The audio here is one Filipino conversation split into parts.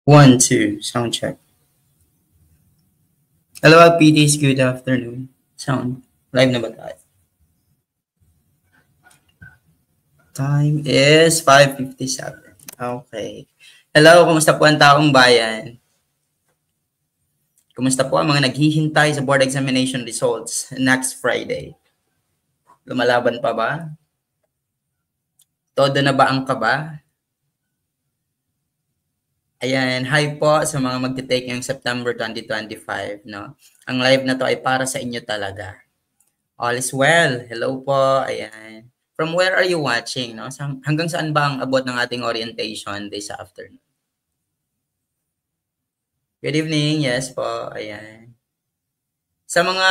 One, two, sound check. Hello, PDs. Good afternoon. Sound. Live na ba tayo? Time is 5:57. Okay. Hello, kumusta po ang taong bayan? Kumusta po ang mga naghihintay sa board examination results next Friday? Lumalaban pa ba? Todo na ba ang kaba? Ayan, hi po sa mga magte-take ngayong September 2025, no? Ang live na to ay para sa inyo talaga. All is well. Hello po. Ayan. From where are you watching, no? Hanggang saan ba ang abot ng ating orientation this afternoon? Good evening. Yes po. Ayan. Sa mga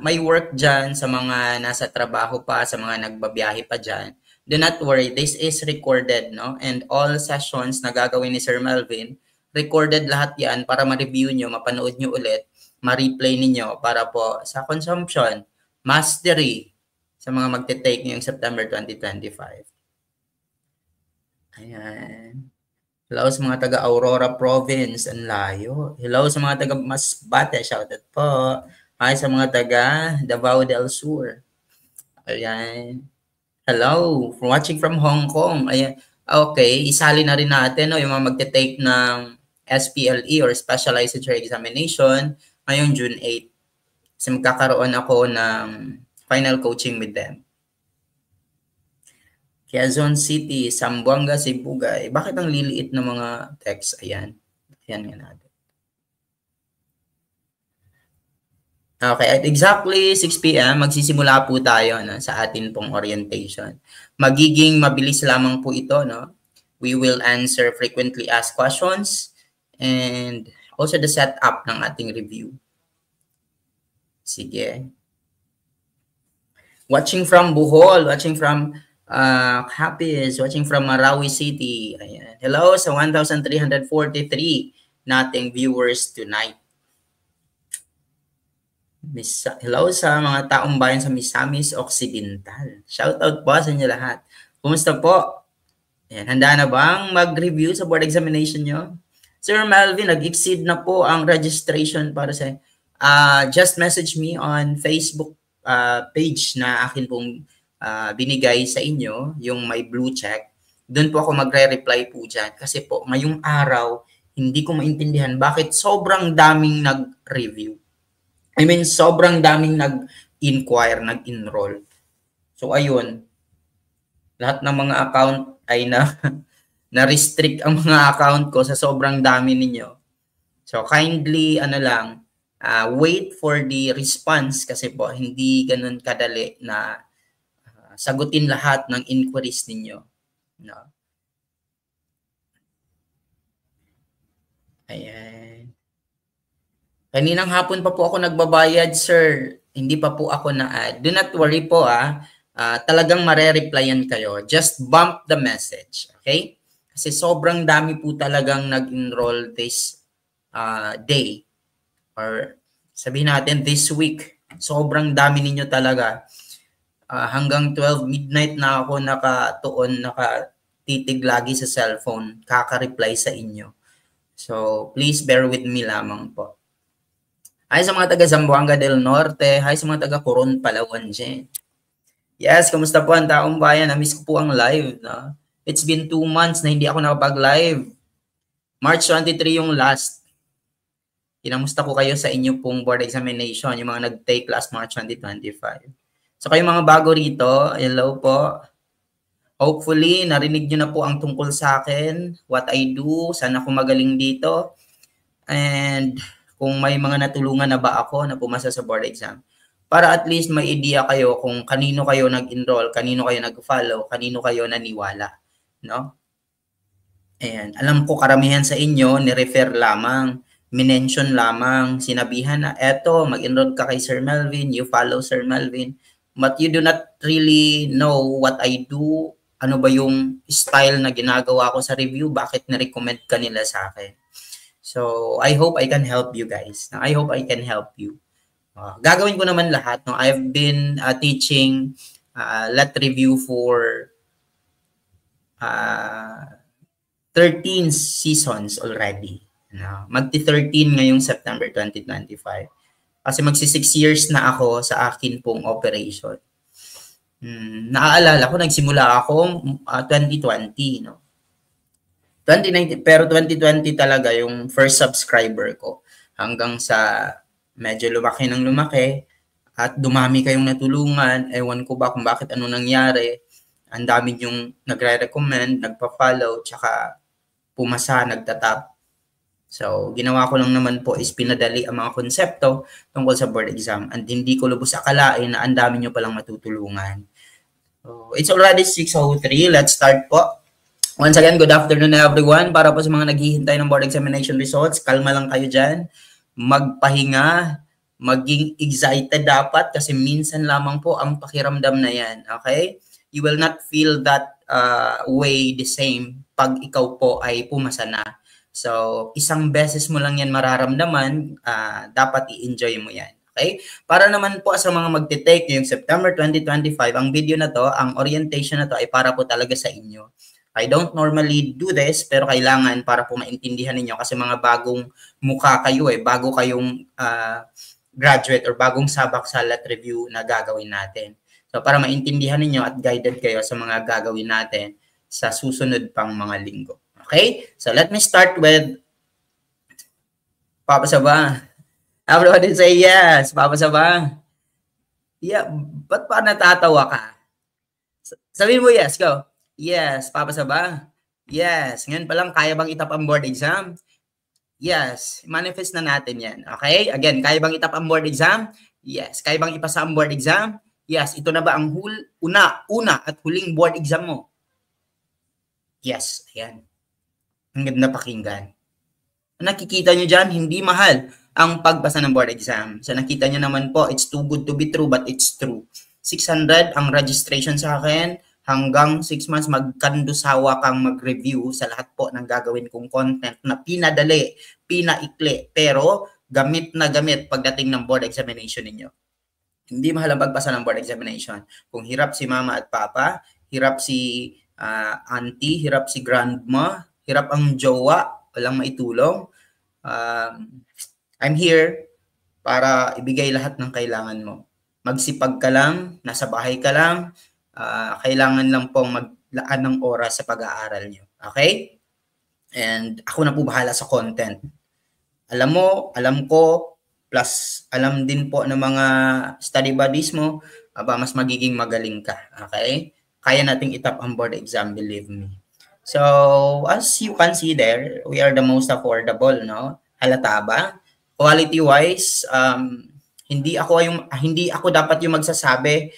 may work dyan, sa mga nasa trabaho pa, sa mga nagbabiyahe pa dyan, do not worry. This is recorded, no? And all sessions na gagawin ni Sir Melvin, recorded lahat yan para ma-review nyo, mapanood nyo ulit, ma-replay ninyo para po sa consumption, mastery, sa mga magte-take ngayong September 2025. Ayan. Hello sa mga taga Aurora Province, ang layo. Hello sa mga taga Masbate, shoutout po. Hi sa mga taga Davao del Sur. Ayan. Hello, watching from Hong Kong. Ayan. Okay, isali na rin natin no, yung mga magte-take ng SPLE or Specialized Teacher Examination ngayong June 8. Kasi magkakaroon ako ng final coaching with them. Quezon City, Zamboanga, Sibugay. Bakit ang liliit ng mga text? Ayan. Ayan nga natin. Okay, at exactly 6 p.m. magsisimula po tayo no, sa atin pong orientation. Magiging mabilis lamang po ito. No? We will answer frequently asked questions and also the setup ng ating review. Sige. Watching from Bohol, watching from Capiz, watching from Marawi City. Ayan. Hello sa 1,343 nating viewers tonight. Hello sa mga taong bayan sa Misamis Occidental. Shoutout po sa inyo lahat. Kumusta po? Ayan, handa na bang mag-review sa board examination nyo? Sir Melvin, nag-exceed na po ang registration para sa just message me on Facebook page na akin pong binigay sa inyo, yung may blue check. Doon po ako magre-reply po dyan. Kasi po, ngayong araw, hindi ko maintindihan bakit sobrang daming nag-review. I mean, sobrang daming nag-inquire, nag-enroll. So, ayun. Lahat ng mga account ay na-restrict ang mga account ko sa sobrang dami ninyo. So, kindly, wait for the response kasi po, hindi ganun kadali na sagutin lahat ng inquiries ninyo. No? Ayan. Kaninang hapon pa po ako nagbabayad, sir. Hindi pa po ako na-add. Do not worry po, talagang mare-replyan kayo. Just bump the message, okay? Kasi sobrang dami po talagang nag-enroll this day. Or sabihin natin this week. Sobrang dami ninyo talaga. Hanggang 12 midnight na ako nakatitig lagi sa cellphone. Kaka-reply sa inyo. So, please bear with me lamang po. Hi sa mga taga Zamboanga del Norte. Hi sa mga taga Coron, Palawan dyan. Yes, kamusta po ang taong bayan? Na-miss ko po ang live. No? It's been 2 months na hindi ako nakapag-live. March 23 yung last. Kinamusta ko kayo sa inyo pong board examination, yung mga nag-take last March 2025. So kayong mga bago rito, hello po. Hopefully, narinig nyo na po ang tungkol sa akin, what I do, saan ako magaling dito. And kung may mga natulungan na ba ako na pumasa sa board exam. Para at least may idea kayo kung kanino kayo nag-enroll, kanino kayo nag-follow, kanino kayo naniwala. No? Ayan. Alam ko karamihan sa inyo, ni-refer lamang, minention lamang, sinabihan na eto, mag-enroll ka kay Sir Melvin, you follow Sir Melvin. But you do not really know what I do, ano ba yung style na ginagawa ko sa review, bakit na-recommend ka nila sa akin. So, I hope I can help you guys. I hope I can help you. Gagawin ko naman lahat. No? I've been teaching let review for 13 seasons already. No? Magti-13 ngayong September 2025. Kasi magsi 6 years na ako sa akin pong operation. Naaalala ko, nagsimula ako 2020, no? 2019, pero 2020 talaga yung first subscriber ko. Hanggang sa medyo lumaki ng lumaki at dumami kayong natulungan. Ewan ko ba kung bakit ano nangyari. Ang dami yung nagre-recommend, nagpa-follow, tsaka pumasa, nagtatap. So, ginawa ko lang naman po is pinadali ang mga konsepto tungkol sa board exam. And hindi ko lubos akalain na ang dami nyo palang matutulungan. So, it's already 6:03. Let's start po. Once again, good afternoon everyone. Para po sa mga naghihintay ng board examination results, kalma lang kayo dyan. Magpahinga, maging excited dapat kasi minsan lamang po ang pakiramdam na yan. Okay? You will not feel that way the same pag ikaw po ay pumasa na. So, isang beses mo lang yan mararamdaman, dapat i-enjoy mo yan. Okay? Para naman po sa mga magte-take yung September 2025, ang video na to, ang orientation na to ay para po talaga sa inyo. I don't normally do this, pero kailangan para po maintindihan ninyo kasi mga bagong mukha kayo bago kayong graduate or bagong sabak salat review na gagawin natin. So, para maintindihan ninyo at guided kayo sa mga gagawin natin sa susunod pang mga linggo. Okay? So, let me start with Papa Saba. Everybody say yes. Papa Saba. Yeah, ba't pa natatawa ka? Sabihin mo yes, go. Yes, Papa Saba. Yes. Ngayon pa lang, kaya bang itap ang board exam? Yes. Manifest na natin yan. Okay? Again, kaya bang itap ang board exam? Yes. Kaya bang ipasa ang board exam? Yes. Ito na ba ang una at huling board exam mo? Yes. Ayan. Ang ganda pakinggan. Nakikita nyo dyan, hindi mahal ang pagpasa ng board exam. So nakita nyo naman po, it's too good to be true, but it's true. 600 ang registration sa akin. Hanggang 6 months, magkandusawa kang mag-review sa lahat po ng gagawin kong content na pinadali, pinaikli, pero gamit na gamit pagdating ng board examination ninyo. Hindi mahal ang pagpasa ng board examination. Kung hirap si mama at papa, hirap si auntie, hirap si grandma, hirap ang jowa, walang maitulong, I'm here para ibigay lahat ng kailangan mo. Magsipag ka lang, nasa bahay ka lang, kailangan lang pong maglaan ng oras sa pag-aaral nyo. Okay? And ako na po bahala sa content. Alam mo, alam ko, plus alam din po ng mga study buddies mo, mas magiging magaling ka. Okay? Kaya nating itap ang board exam, believe me. So, as you can see there, we are the most affordable, no? Halata ba? Quality-wise, hindi ako dapat yung magsasabi.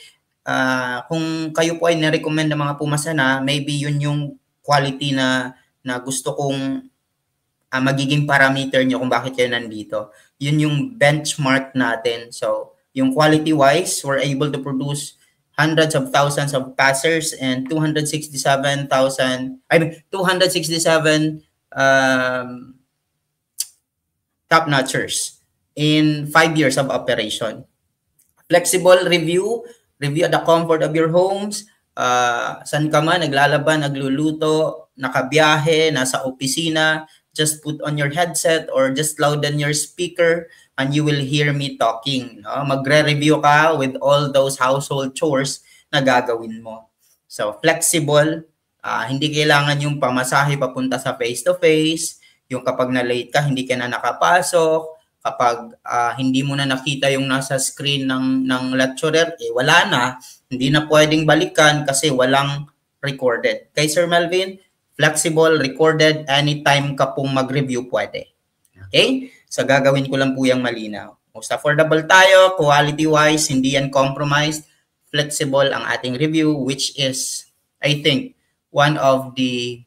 Kung kayo po ay na-recommend ng mga pumasa na, maybe yun yung quality na gusto kong magiging parameter nyo kung bakit kayo nandito. Yun yung benchmark natin. So, yung quality-wise, we're able to produce hundreds of thousands of passers and 267 top-notchers in 5 years of operation. Flexible review at the comfort of your homes. San ka man, naglalaban, nagluluto, nakabiyahe, nasa opisina, just put on your headset or just louden your speaker and you will hear me talking. No? Magre-review ka with all those household chores na gagawin mo. So, flexible. Hindi kailangan yung pamasahe papunta sa face-to-face. Yung kapag na-late ka, hindi ka na nakapasok. Kapag hindi mo na nakita yung nasa screen ng lecturer, wala na. Hindi na pwedeng balikan kasi walang recorded. Kay Sir Melvin, flexible, recorded, anytime ka pong mag-review pwede. Okay? So, gagawin ko lang po yung malinaw. Most affordable tayo, quality-wise, hindi yan compromised. Flexible ang ating review, which is, I think, one of the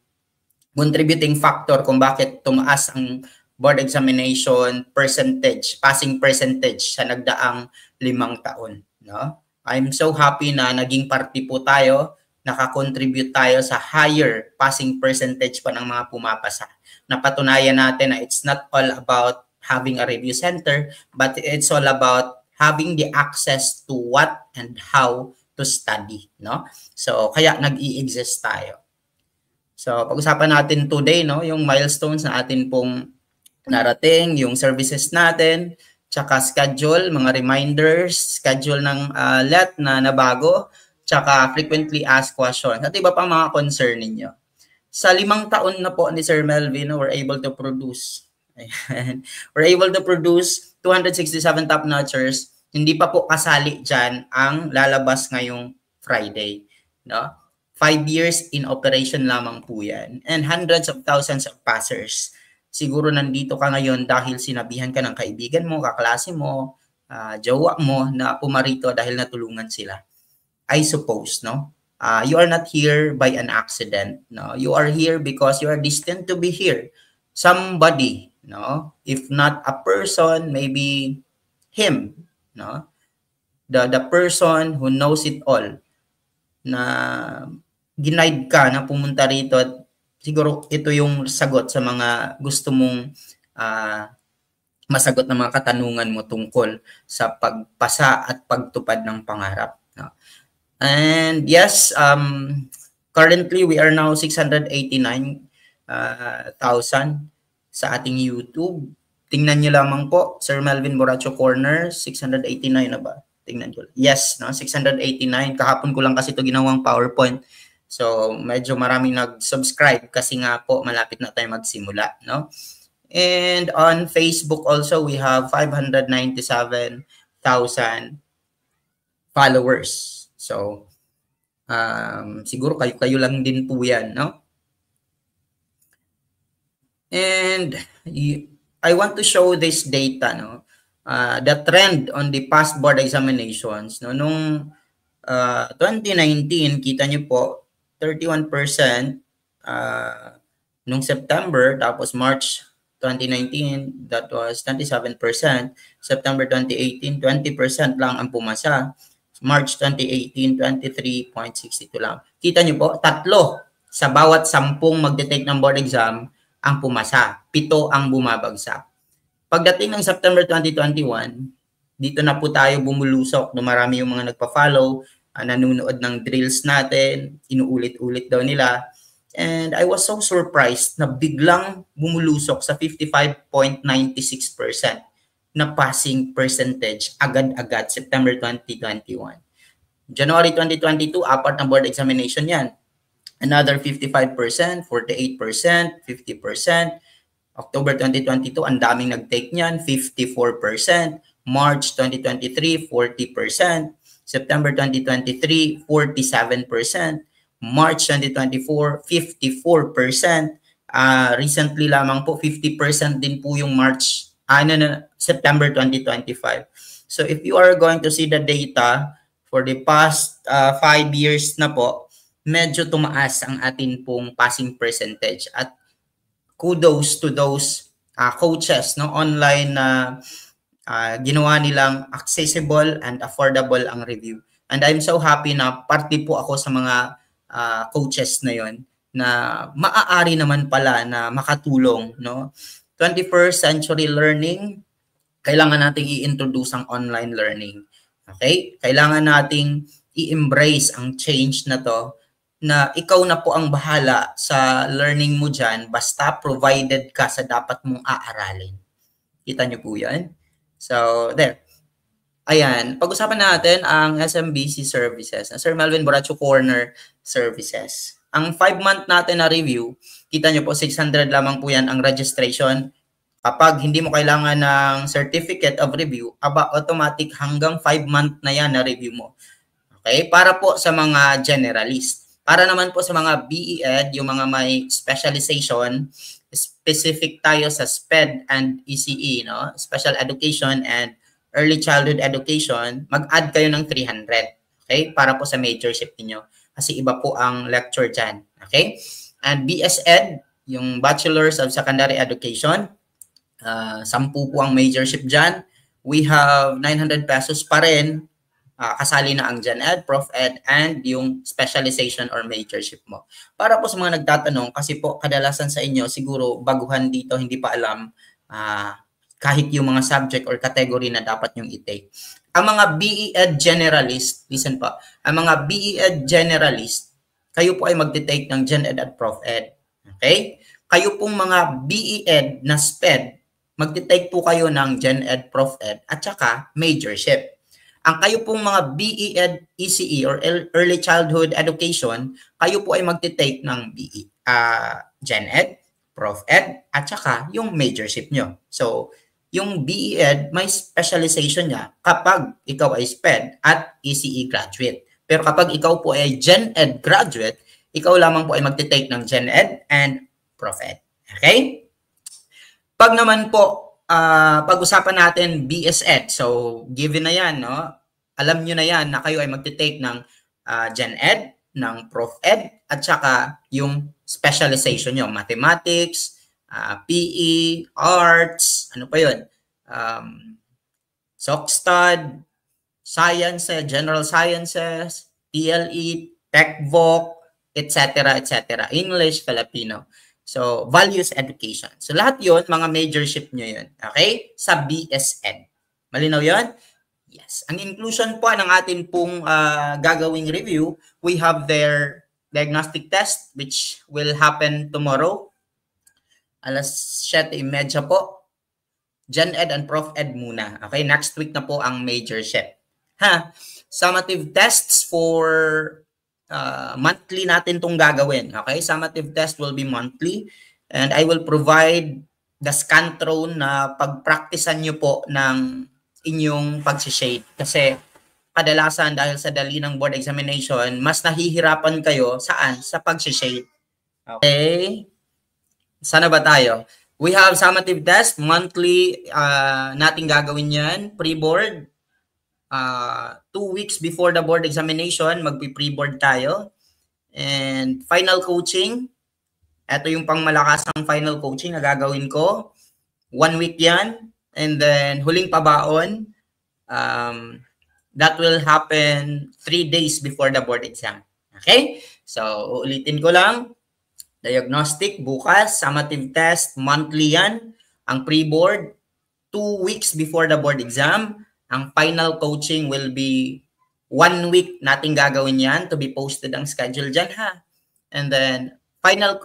contributing factor kung bakit tumaas ang board examination percentage, passing percentage sa nagdaang 5 taon. No? I'm so happy na naging party po tayo, nakakontribute tayo sa higher passing percentage pa ng mga pumapasa. Napatunayan natin na it's not all about having a review center, but it's all about having the access to what and how to study. No? So, kaya nag-i-exist tayo. So, pag-usapan natin today, no, yung milestones na atin pong narating, yung services natin, tsaka schedule, mga reminders, schedule ng let na nabago, tsaka frequently asked questions. At iba pang mga concern ninyo. Sa 5 taon na po ni Sir Melvin, we're able to produce. We're able to produce 267 top-notchers. Hindi pa po kasali dyan ang lalabas ngayong Friday. No? 5 years in operation lamang po yan. And hundreds of thousands of passers. Siguro nandito ka ngayon dahil sinabihan ka ng kaibigan mo, kaklase mo, jowa mo na pumarito dahil natulungan sila. I suppose, no? You are not here by an accident. No? You are here because you are destined to be here. Somebody, no? If not a person, maybe him, no? The person who knows it all, na ginaid ka na pumunta rito at siguro ito yung sagot sa mga gusto mong masagot na mga katanungan mo tungkol sa pagpasa at pagtupad ng pangarap. No? And yes, currently we are now 689,000 sa ating YouTube. Tingnan nyo lamang po, Sir Melvin Borracho Corner, 689 na ba? Tingnan ko. Yes, no? 689. Kahapon ko lang kasi ito ginawang PowerPoint. So, medyo maraming nag-subscribe kasi nga po malapit na tayo magsimula, no? And on Facebook also, we have 597,000 followers. So, siguro kayo lang din po yan, no? And I want to show this data, no? The trend on the past board examinations, no? Nung 2019, kita nyo po, 31% nung September, tapos March 2019, that was 27%. September 2018, 20% lang ang pumasa. March 2018, 23.62 lang. Kita nyo po, 3 sa bawat 10 magde-take ng board exam ang pumasa. 7 ang bumabagsak. Pagdating ng September 2021, dito na po tayo bumulusok. Marami yung mga nagpa-follow, nanonood ng drills natin, inuulit-ulit daw nila. And I was so surprised na biglang bumulusok sa 55.96% na passing percentage agad-agad September 2021. January 2022, 4 na board examination yan. Another 55%, 48%, 50%. October 2022, ang daming nag-take niyan, 54%. March 2023, 40%. September 2023, 47%. March 2024, 54%. Recently lamang po, 50% din po yung September 2025. So if you are going to see the data for the past 5 years na po, medyo tumaas ang atin pong passing percentage. At kudos to those coaches, no, online na ginawa nilang accessible and affordable ang review. And I'm so happy na parte po ako sa mga coaches na yon na maaari naman pala na makatulong, no? 21st century learning, kailangan nating i-introduce ang online learning. Okay? Kailangan nating i-embrace ang change na to, na ikaw na po ang bahala sa learning mo dyan, basta provided ka sa dapat mong aaralin. Kita nyo po yan? So, there. Ayan, pag-usapan natin ang SMBC services, Sir Melvin Borracho Corner services. Ang 5-month natin na review, kita nyo po 600 lamang po yan ang registration. Kapag hindi mo kailangan ng certificate of review, automatic hanggang 5-month na yan na review mo. Okay? Para po sa mga generalist. Para naman po sa mga BE-Ed, yung mga may specialization, specific tayo sa SPED and ECE, no? Special Education and Early Childhood Education, mag-add kayo ng 300. Okay? Para po sa majorship niyo. Kasi iba po ang lecture dyan. Okay? And BS-Ed, yung Bachelors of Secondary Education, 10 po ang majorship dyan. We have 900 pesos pa rin. Kasali na ang Gen Ed, Prof Ed, and yung specialization or majorship mo. Para po sa mga nagtatanong, kasi po kadalasan sa inyo, siguro baguhan dito, hindi pa alam kahit yung mga subject or category na dapat yung i-take. Ang mga BE-Ed generalist, listen pa, ang mga BE-Ed generalist, kayo po ay magte-take ng Gen Ed at Prof Ed. Okay? Kayo pong mga BE-Ed na SPED, magte-take po kayo ng Gen Ed, Prof Ed, at saka majorship. Ang kayo pong mga BE Ed, ECE or Early Childhood Education, kayo po ay magte-take ng Gen Ed, Prof Ed, at saka yung majorship nyo. So, yung BE Ed, may specialization niya kapag ikaw ay SPED at ECE graduate. Pero kapag ikaw po ay Gen Ed graduate, ikaw lamang po ay magte-take ng Gen Ed and Prof Ed. Okay? Pag naman po, pag-usapan natin BS Ed. So, given na yan, no? Alam nyo na yan na kayo ay magte-take ng Gen Ed, ng Prof Ed, at saka yung specialization nyo. Mathematics, PE, Arts, ano pa yun? SOC-STUD, Science, General Sciences, TLE, TechVoc, etc., etc. English, Filipino. So, values education. So, lahat yun, mga majorship nyo yun. Okay? Sa BSN. Malinaw yun? Yes. Ang inclusion po ng atin pong gagawing review, we have their diagnostic test, which will happen tomorrow. Alas 7:30 po. Gen Ed and Prof Ed muna. Okay? Next week na po ang majorship. Summative tests for monthly natin itong gagawin. Okay? Summative test will be monthly and I will provide the Scantron na pagpraktisan nyo po ng inyong pagsishade. Kasi kadalasan dahil sa dali ng board examination, mas nahihirapan kayo saan? Sa pagsishade. Okay? Sana ba tayo? We have summative test, monthly nating gagawin yan, pre-board. 2 weeks before the board examination, magpi-pre-board tayo. And final coaching, ito yung pangmalakasang final coaching na gagawin ko. 1 week yan. And then huling pabaon, that will happen 3 days before the board exam. Okay? So, uulitin ko lang. Diagnostic, bukas. Summative test, monthly yan. Ang pre-board, 2 weeks before the board exam. Ang final coaching will be 1 week nating gagawin yan to be posted ang schedule dyan, ha? And then, final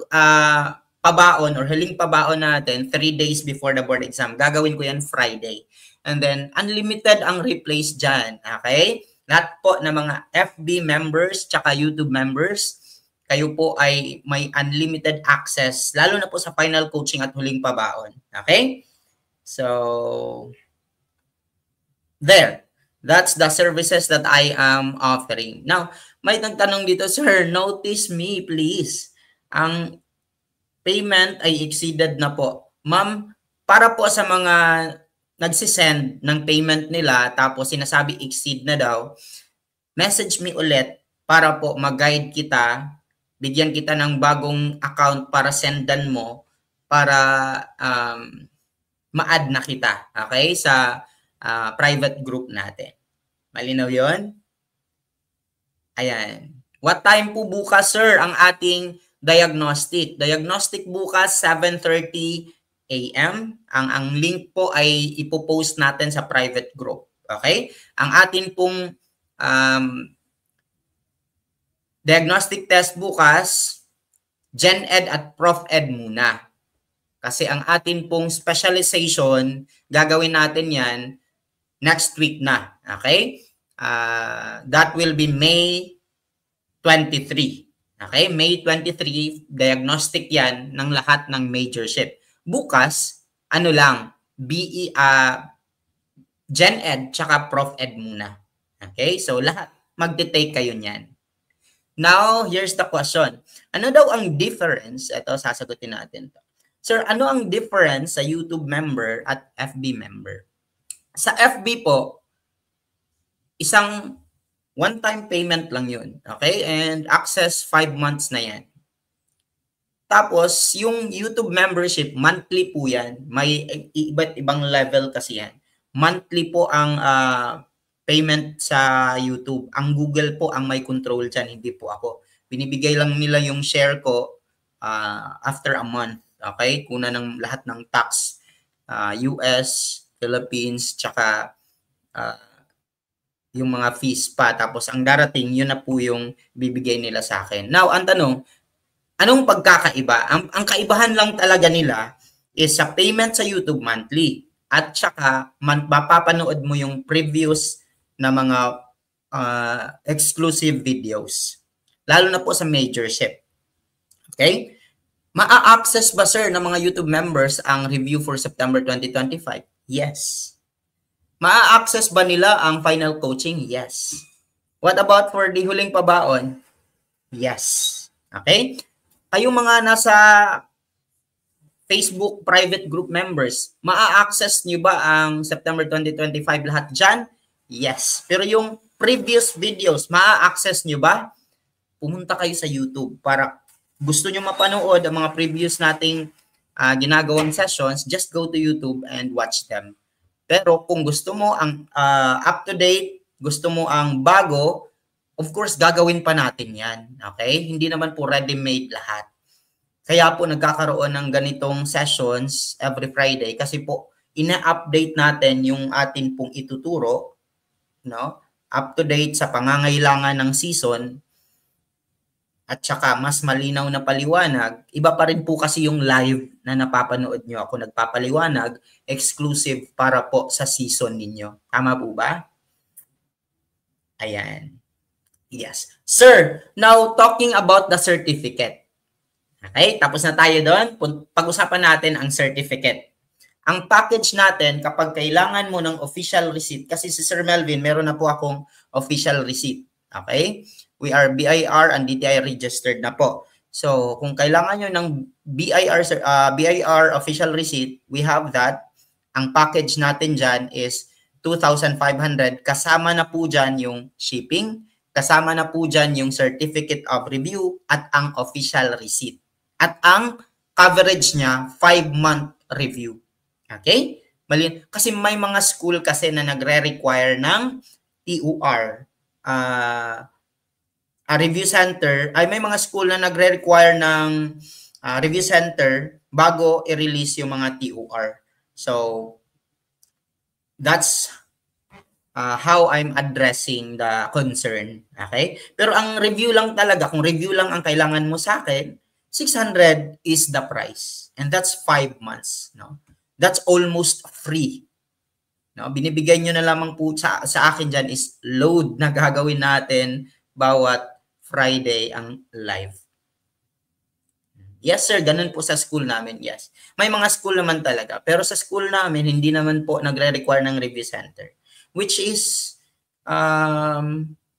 pabaon or huling pabaon natin 3 days before the board exam. Gagawin ko yan Friday. And then, unlimited ang replays dyan, okay? Lahat po ng mga FB members tsaka YouTube members, kayo po ay may unlimited access, lalo na po sa final coaching at huling pabaon. Okay? So, there. That's the services that I am offering. Now, may nagtanong dito, sir, notice me please. Ang payment ay exceeded na po. Ma'am, para po sa mga nagsisend ng payment nila tapos sinasabi exceed na daw, message me ulit para po mag-guide kita, bigyan kita ng bagong account para sendan mo para ma-add na kita, okay, sa private group natin. Malinaw yon? Ayan. What time po bukas, sir, ang ating diagnostic? Diagnostic bukas, 7:30 a.m. Ang link po ay ipopost natin sa private group. Okay? Ang atin pong diagnostic test bukas, Gen Ed at Prof Ed muna. Kasi ang atin pong specialization, gagawin natin yan next week na. Okay? That will be May 23. Okay? May 23, diagnostic yan ng lahat ng majorship. Bukas, ano lang, Gen Ed tsaka Prof Ed muna. Okay? So, lahat, magte-take kayo niyan. Now, here's the question. Ano daw ang difference? Ito, sasagutin natin to. Sir, ano ang difference sa YouTube member at FB member? Sa FB po, isang one-time payment lang yun. Okay? And access 5 months na yan. Tapos, yung YouTube membership, monthly po yan. May iba't ibang level kasi yan. Monthly po ang payment sa YouTube. Ang Google po ang may control dyan, hindi po ako. Binibigay lang nila yung share ko after a month. Okay? Kuna ng lahat ng tax. US, Philippines, tsaka yung mga fees pa. Tapos ang darating, yun na po yung bibigay nila sa akin. Now, ang tanong, anong pagkakaiba? Ang kaibahan lang talaga nila, is sa payment sa YouTube monthly. At saka, mapapanood mo yung previous na mga exclusive videos. Lalo na po sa majorship. Okay? Ma-access ba, sir, ng mga YouTube members ang review for September 2025? Yes. Ma-access ba nila ang final coaching? Yes. What about for the huling pabaon? Yes. Okay? Kayong mga nasa Facebook private group members, ma-access nyo ba ang September 2025 lahat dyan? Yes. Pero yung previous videos, ma-access nyo ba? Pumunta kayo sa YouTube para gusto nyo mapanood ang mga previous nating ginagawang sessions, just go to YouTube and watch them. Pero kung gusto mo ang up-to-date, gusto mo ang bago, of course, gagawin pa natin yan. Okay? Hindi naman po ready-made lahat. Kaya po nagkakaroon ng ganitong sessions every Friday kasi po ina-update natin yung atin pong ituturo, no? Up-to-date sa pangangailangan ng season. At saka mas malinaw na paliwanag. Iba pa rin po kasi yung live na napapanood nyo. Ako nagpapaliwanag, exclusive para po sa season ninyo. Tama po ba? Ayan. Yes. Sir, now talking about the certificate. Okay, tapos na tayo doon. Pag-usapan natin ang certificate. Ang package natin, kapag kailangan mo ng official receipt, kasi si Sir Melvin, meron na po akong official receipt. Okay? We are BIR and DTI registered na po. So, kung kailangan nyo ng BIR official receipt, we have that. Ang package natin dyan is 2,500. Kasama na po dyan yung shipping, kasama na po dyan yung certificate of review at ang official receipt. At ang coverage niya, 5-month review. Okay? Kasi may mga school kasi na nagre-require ng TUR. A review center, ay may mga school na nagre-require ng review center bago i-release yung mga TUR. So, that's how I'm addressing the concern. Okay? Pero ang review lang talaga, kung review lang ang kailangan mo sa akin, 600 is the price. And that's 5 months. No? That's almost free. No? Binibigay nyo na lamang po sa akin dyan is load na gagawin natin bawat Friday ang live. Yes, sir. Ganun po sa school namin. Yes. May mga school naman talaga. Pero sa school namin, hindi naman po nagre-require ng review center. Which is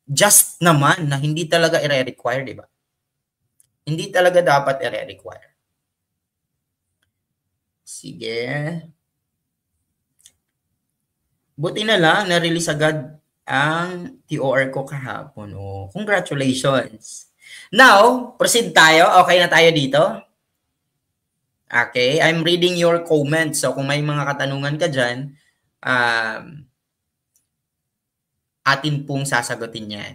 just naman na hindi talaga i-require, di ba? Hindi talaga dapat i-require. Sige. Buti na lang, na-release agad ang TOR ko kahapon. Oh, congratulations. Now, proceed tayo. Okay na tayo dito? Okay, I'm reading your comments. So, kung may mga katanungan ka dyan, atin pong sasagutin yan.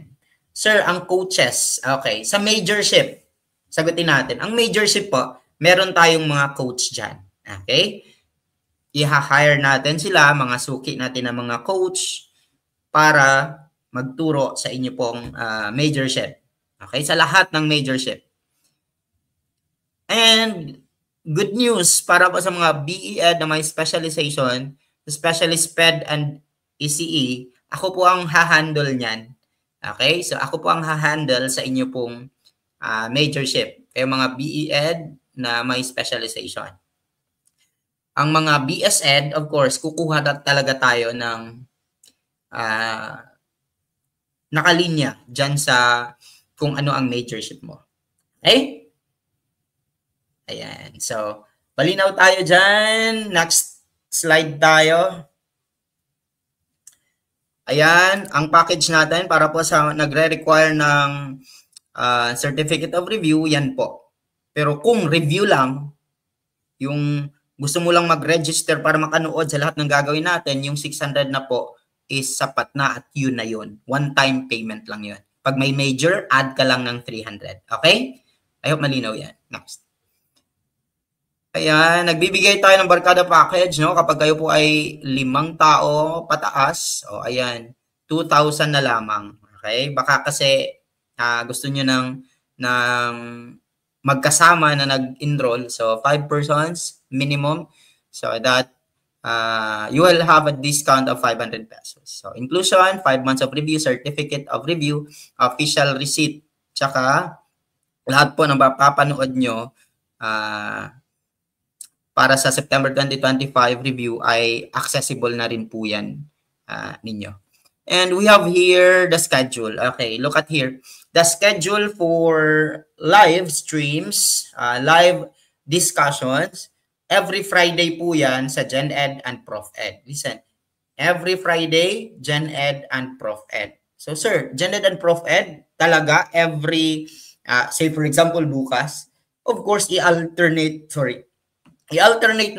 Sir, ang coaches, okay, sa majorship, sagutin natin. Ang majorship po, meron tayong mga coach dyan. Okay? I-hire natin sila, mga suki natin ng mga coach para magturo sa inyo pong majorship. Okay? Sa lahat ng majorship. And good news para po sa mga BE-Ed na may specialization, specialist PED and ECE, ako po ang ha-handle niyan. Okay? So ako po ang ha-handle sa inyo pong majorship. Kaya mga BE-Ed na may specialization. Ang mga BS-Ed, of course, kukuha talaga tayo ng nakalinya dyan sa kung ano ang majorship mo. Okay? Ayan. So, palinaw tayo dyan. Next slide tayo. Ayan, ang package natin para po sa nagre-require ng certificate of review, yan po. Pero kung review lang, yung gusto mo lang mag-register para makanood sa lahat ng gagawin natin, yung 600 na po is sapat na at yun na yun. One-time payment lang yun. Pag may major, add ka lang ng 300. Okay? I hope malinaw yan. Next. Ayan, nagbibigay tayo ng barkada package, no? Kapag kayo po ay 5 tao pataas, o ayan, 2,000 na lamang. Okay? Baka kasi gusto nyo ng magkasama na nag-enroll. So 5 persons minimum. So that you will have a discount of 500 pesos. So inclusion, 5 months of review, certificate of review, official receipt, tsaka lahat po ng mapapanood nyo para sa September 2025 review ay accessible na rin po yan ninyo. And we have here the schedule. Okay, look at here. The schedule for live streams, live discussions, every Friday po yan sa Gen Ed and Prof Ed. Listen, every Friday, Gen Ed and Prof Ed. So sir, Gen Ed and Prof Ed, talaga every, say for example, bukas, of course, i-alternate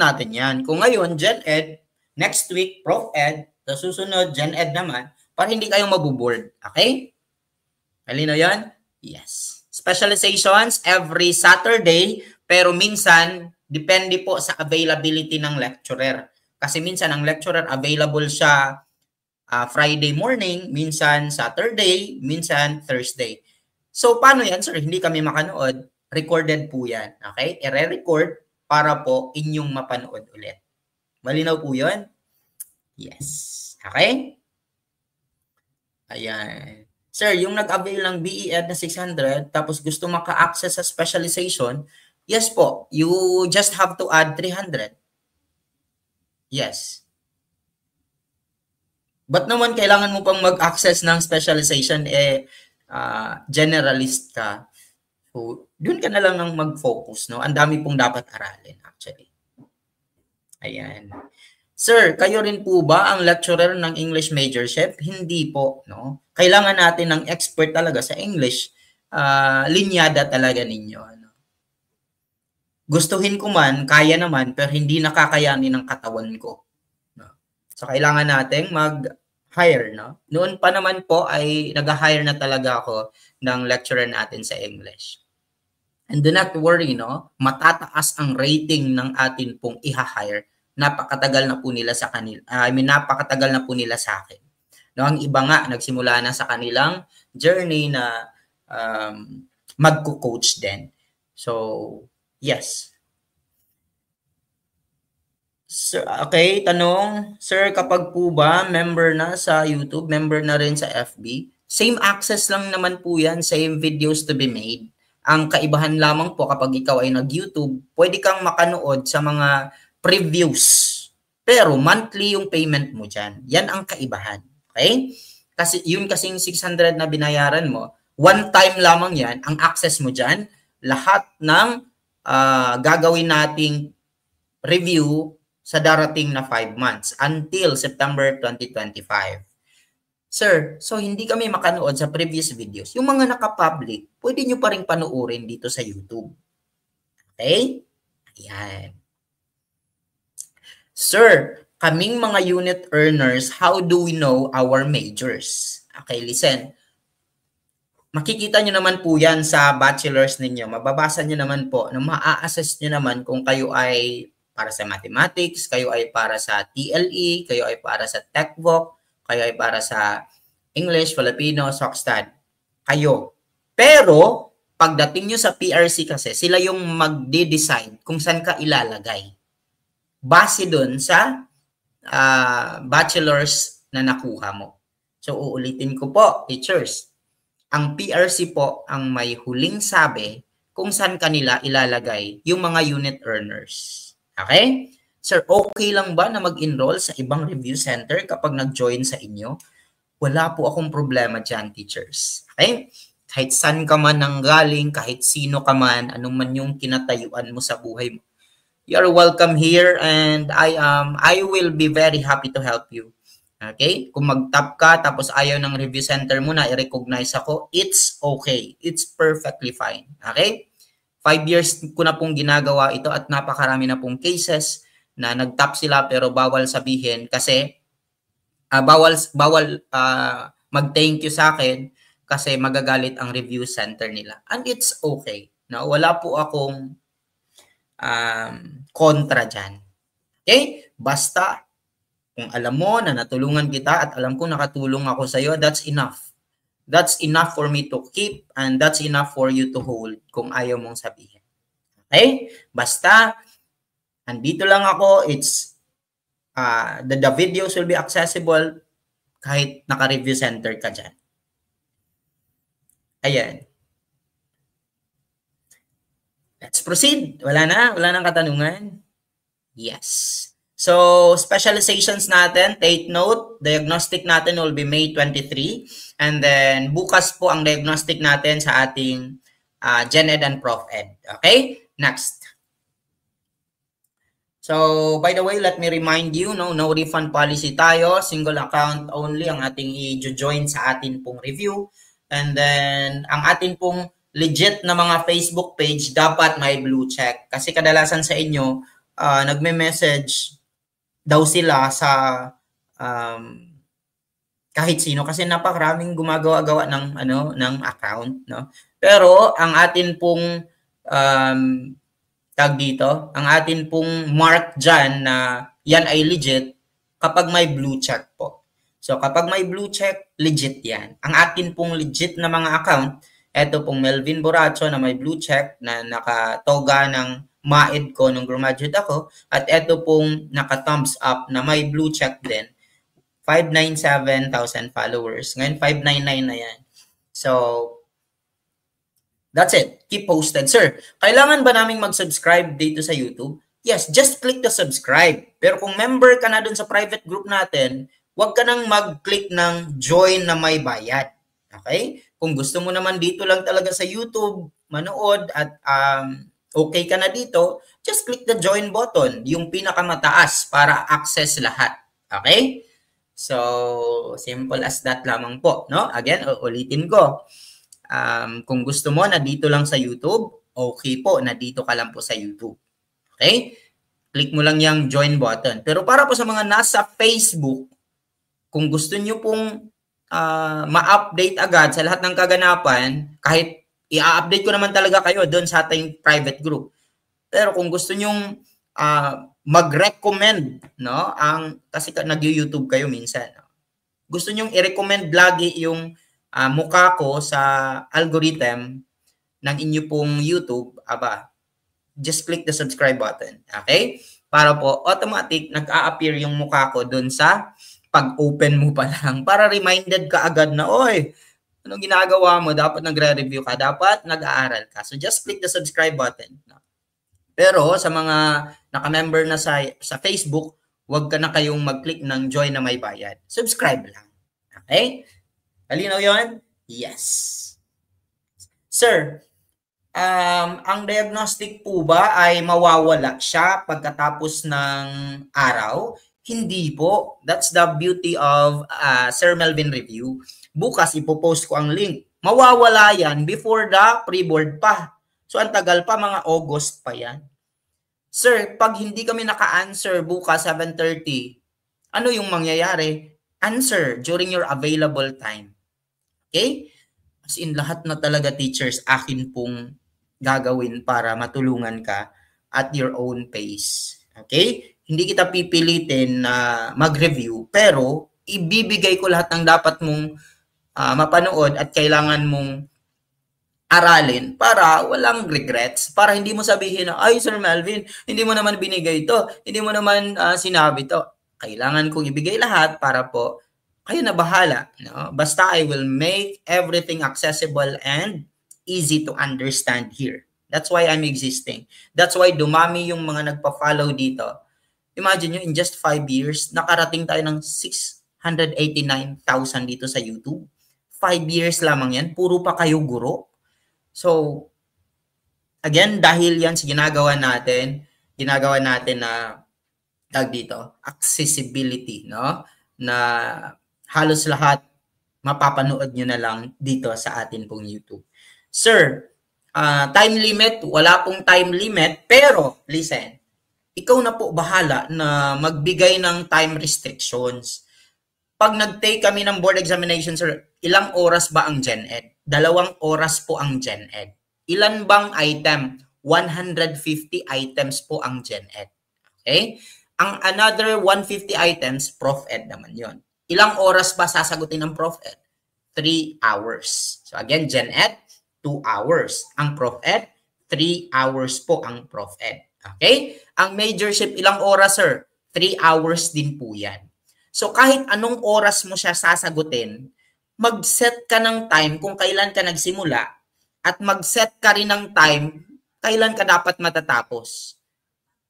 natin yan. Kung ngayon, Gen Ed, next week, Prof Ed, sa susunod, Gen Ed naman, para hindi kayo mabuboard. Okay? Malino yan? Yes. Specializations every Saturday, pero minsan, depende po sa availability ng lecturer. Kasi minsan, ang lecturer available siya Friday morning, minsan Saturday, minsan Thursday. So, paano yan, sir? Hindi kami makanood. Recorded po yan. Okay? I-re-record para po inyong mapanood ulit. Malinaw po yun? Yes. Okay? Ayan. Sir, yung nag-avail ng BEd na 600, tapos gusto maka-access sa specialization, yes po, you just have to add 300. Yes. But naman kailangan mo pang mag-access ng specialization, generalist ka. So, dun ka na lang ng mag-focus, no? Ang dami pong dapat aralin, actually. Ayan. Sir, kayo rin po ba ang lecturer ng English majorship? Hindi po, no? Kailangan natin ng expert talaga sa English. Linyada talaga ninyo. No? Gustuhin ko man, kaya naman, pero hindi nakakayanin ng katawan ko. No? So, kailangan nating mag-hire, no? Noon pa naman po ay nag-hire na talaga ako ng lecturer natin sa English. And do not worry, no? Matataas ang rating ng atin pong i-hire. Napakatagal na po nila sa kanila. Napakatagal na po nila sa akin. No, ang iba nga nagsimula na sa kanilang journey na magko-coach din. So, yes. Sir, okay, tanong, sir, kapag po ba member na sa YouTube, member na rin sa FB, same access lang naman po yan, same videos to be made. Ang kaibahan lamang po kapag ikaw ay nag-YouTube, pwede kang makanood sa mga previews. Pero monthly yung payment mo dyan. Yan ang kaibahan. Okay? Kasi yun kasing 600 na binayaran mo, one time lamang yan, ang access mo dyan, lahat ng gagawin nating review sa darating na 5 months until September 2025. Sir, so hindi kami makanood sa previous videos. Yung mga nakapublic, pwede nyo pa rin panuorin dito sa YouTube. Okay? Ayan. Sir, kaming mga unit earners, how do we know our majors? Okay, listen. Makikita nyo naman po yan sa bachelors ninyo. Mababasa nyo naman po, na maa-assess nyo naman kung kayo ay para sa mathematics, kayo ay para sa TLE, kayo ay para sa TechVoc, kayo ay para sa English, Filipino, SOCSTAD. Kayo. Pero, pagdating nyo sa PRC kasi, sila yung magde-decide kung saan ka ilalagay. Base dun sa bachelors na nakuha mo. So, uulitin ko po, teachers. Ang PRC po ang may huling sabi kung saan kanila ilalagay yung mga unit earners. Okay? Sir, okay lang ba na mag-enroll sa ibang review center kapag nag-join sa inyo? Wala po akong problema dyan, teachers. Okay? Kahit saan ka man nanggaling, kahit sino ka man, anong man yung kinatayuan mo sa buhay mo, you're welcome here and I will be very happy to help you. Okay? Kung mag-tap ka tapos ayaw ng review center mo na i-recognize ako, it's okay. It's perfectly fine. Okay? 5 years ko na pong ginagawa ito at napakarami na pong cases na nag-tap sila pero bawal sabihin kasi bawal mag-thank you sa akin kasi magagalit ang review center nila. And it's okay. No? Wala po akong kontra dyan. Okay? Basta, kung alam mo na natulungan kita at alam ko nakatulong ako sa iyo, that's enough. that's enough for me to keep and that's enough for you to hold kung ayaw mong sabihin. Okay? Basta, andito lang ako. It's, the videos will be accessible kahit naka-review center ka dyan. Ayan. Let's proceed. Wala nang katanungan. Yes. So, specializations natin, take note, diagnostic natin will be May 23. And then, bukas po ang diagnostic natin sa ating Gen Ed and Prof Ed. Okay? Next. So, by the way, let me remind you, no refund policy tayo. Single account only ang ating i-join sa atin pong review. And then, ang atin pong legit na mga Facebook page, dapat may blue check. Kasi kadalasan sa inyo, nagme-message daw sila sa kahit sino kasi napakaraming gumagawa-gawa ng account, no? Pero ang atin pong tag dito, ang atin pong mark diyan na yan ay legit kapag may blue check po. So kapag may blue check, legit yan. Ang atin pong legit na mga account, eto pong Melvin Boracho na may blue check na nakatoga ng MAED ko nung graduate ako, at eto pong naka-thumbs up na may blue check din. 597,000 followers. Ngayon, 599 na yan. So, that's it. Keep posted. Sir, kailangan ba naming mag-subscribe dito sa YouTube? Yes, just click the subscribe. Pero kung member ka na dun sa private group natin, huwag ka nang mag-click ng join na may bayad. Okay? Kung gusto mo naman dito lang talaga sa YouTube, manood at okay ka na dito, just click the join button, yung pinakamataas para access lahat. Okay? So, simple as that lamang po, no? Again, ulitin ko. Kung gusto mo na dito lang sa YouTube, okay po, na dito ka lang po sa YouTube. Okay? Click mo lang yung join button. Pero para po sa mga nasa Facebook, kung gusto nyo pong ma-update agad sa lahat ng kaganapan, kahit i-update ko naman talaga kayo doon sa ating private group. Pero kung gusto nyong mag-recommend, no? Kasi nag-YouTube kayo minsan. No? Gusto nyong i-recommend lagi yung mukha ko sa algorithm ng inyo pong YouTube, just click the subscribe button. Okay? Para po automatic nag-a-appear yung mukha ko doon sa pag-open mo pa lang. Para reminded ka agad na, oy, anong ginagawa mo? Dapat nagre-review ka. Dapat nag-aaral ka. So just click the subscribe button. No? Pero sa mga naka-member na sa Facebook, huwag ka na kayong mag-click ng join na may bayad. Subscribe lang. Okay? Halinaw yun? Yes. Sir, ang diagnostic po ba ay mawawala siya pagkatapos ng araw? Hindi po. That's the beauty of Sir Melvin Review. Bukas ipopost ko ang link. Mawawala yan before the pre-board pa. So, ang tagal pa, mga August pa yan. Sir, pag hindi kami naka-answer bukas 7:30, ano yung mangyayari? Answer during your available time. Okay? As in, lahat na talaga teachers akin pong gagawin para matulungan ka at your own pace. Okay? Hindi kita pipilitin na mag-review, pero ibibigay ko lahat ng dapat mong mapanood at kailangan mong aralin para walang regrets, para hindi mo sabihin na, ay Sir Melvin, hindi mo naman binigay ito, hindi mo naman sinabi ito. Kailangan kong ibigay lahat para po kayo na bahala. No? Basta I will make everything accessible and easy to understand here. That's why I'm existing. That's why dumami yung mga nagpa-follow dito. Imagine nyo, in just 5 years, nakarating tayo ng 689,000 dito sa YouTube. 5 years lamang yan, puro pa kayo guro. So, again, dahil yan sa ginagawa natin na tag dito, accessibility, no? Na halos lahat mapapanood nyo na lang dito sa atin pong YouTube. Sir, time limit, wala pong time limit, pero listen, ikaw na po bahala na magbigay ng time restrictions. Pag nag-take kami ng board examination, sir, ilang oras ba ang Gen Ed? 2 oras po ang Gen Ed. Ilan bang item? 150 items po ang Gen Ed. Okay? Ang another 150 items, Prof Ed naman yon. Ilang oras ba sasagutin ng Prof Ed? 3 hours. So again, Gen Ed, 2 hours. Ang Prof Ed, 3 hours po ang Prof Ed. Okay? Ang majorship, ilang oras, sir? 3 hours din po yan. So kahit anong oras mo siya sasagutin, mag-set ka ng time kung kailan ka nagsimula at mag-set ka rin ng time kailan ka dapat matatapos.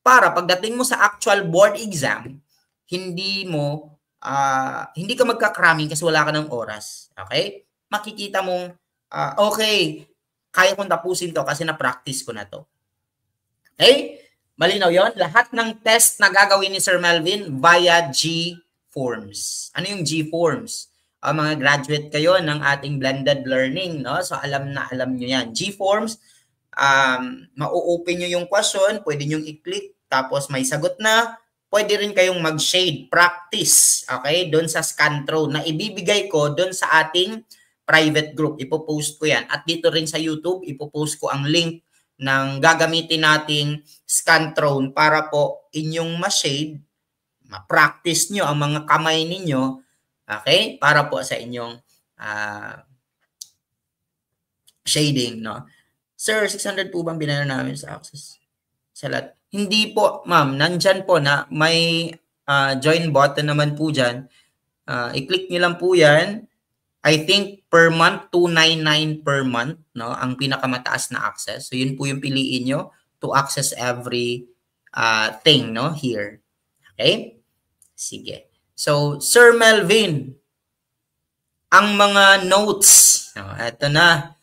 Para pagdating mo sa actual board exam, hindi ka magka-cramming kasi wala ka ng oras. Okay? Makikita mong, okay, kaya kong tapusin to kasi na-practice ko na to. Okay? Malinaw yon. Lahat ng test na gagawin ni Sir Melvin via G-Forms. Ano yung G-Forms? Mga graduate kayo ng ating blended learning, no? So alam nyo yan. G-Forms, ma-open nyo yung question, pwede nyo i-click, tapos may sagot na, pwede rin kayong mag-shade, practice, okay, doon sa Scantron na ibibigay ko doon sa ating private group. Ipopost ko yan. At dito rin sa YouTube, ipopost ko ang link ng gagamitin nating Scantron para po inyong ma-shade, ma-practice nyo ang mga kamay ninyo, okay, para po sa inyong shading, no? Sir, 600 po bang binayaran namin sa Access? Sa lahat? Hindi po, ma'am. Nandyan po na may join button naman po dyan. I-click nyo lang po yan. I think per month, 299 per month, no? Ang pinakamataas na access. So, yun po yung piliin nyo to access every thing, no? Here. Okay? Sige. So, Sir Melvin, ang mga notes. Ito na.